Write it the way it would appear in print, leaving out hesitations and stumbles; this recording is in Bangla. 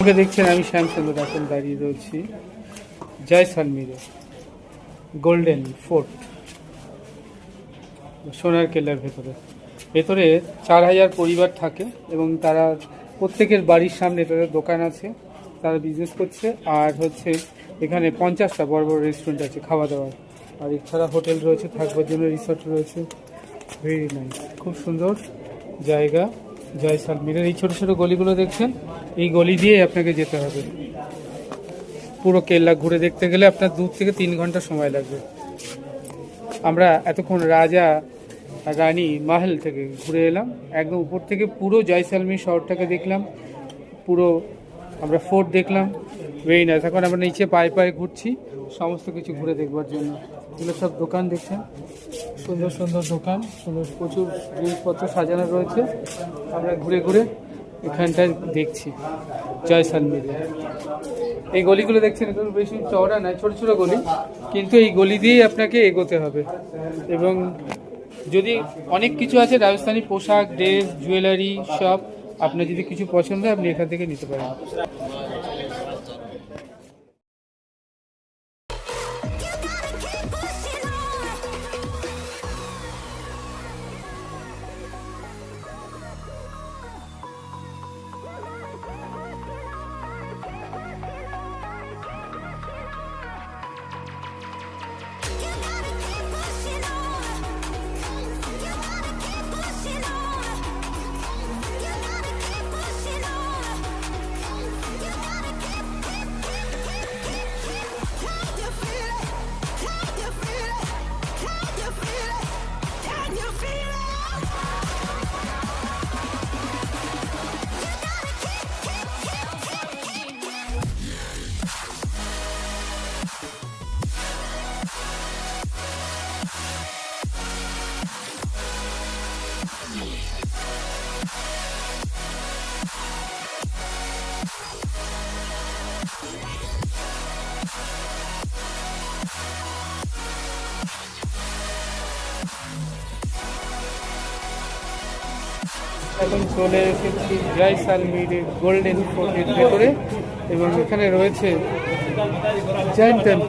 ওকে দেখছেন আমি শ্যামসুন্দর এখন দাঁড়িয়ে রয়েছি জয়সালমীরে গোল্ডেন ফোর্ট সোনার কেল্লার ভেতরে। ভেতরে 4000 পরিবার থাকে এবং তারা প্রত্যেকের বাড়ির সামনে তাদের দোকান আছে, তারা বিজনেস করছে। আর হচ্ছে এখানে 50টা বড় বড় রেস্টুরেন্ট আছে খাওয়া দাওয়ার, আর এছাড়া হোটেল রয়েছে, থাকবার জন্য রিসর্ট রয়েছে। ভেরি নাইস, খুব সুন্দর জায়গা জয়সালমীরের। এই ছোটো ছোটো গলিগুলো দেখছেন, এই গলি দিয়ে আপনাকে যেতে হবে। পুরো কেল্লা ঘুরে দেখতে গেলে আপনার 2 থেকে 3 ঘন্টা সময় লাগবে। আমরা এতক্ষণ রাজা রানী মহল থেকে ঘুরে এলাম, একদম উপর থেকে পুরো জয়সালমীর শহরটাকে দেখলাম, পুরো আমরা ফোর্ট দেখলাম। Very nice. এখন আমরা নিচে পায়ে পায়ে ঘুরছি সমস্ত কিছু ঘুরে দেখবার জন্য। এগুলো সব দোকান দেখছেন, সুন্দর সুন্দর দোকান, সুন্দর প্রচুর জিনিসপত্র সাজানো রয়েছে। আমরা ঘুরে ঘুরে এখানটায় দেখছি জয়সালমীরে। এই গলিগুলো দেখছেন, এগুলো বেশি চওড়া নয়, ছোটো ছোটো গলি, কিন্তু এই গলি দিয়েই আপনাকে এগোতে হবে। এবং যদি অনেক কিছু আছে, রাজস্থানি পোশাক, ড্রেস, জুয়েলারি সব, আপনার যদি কিছু পছন্দ হয় আপনি এখান থেকে নিতে পারেন। এখন চলে এসেছি জয়সালমীরের গোল্ডেন ফোর্টের ভেতরে এবং এখানে রয়েছে জৈন টেম্পল।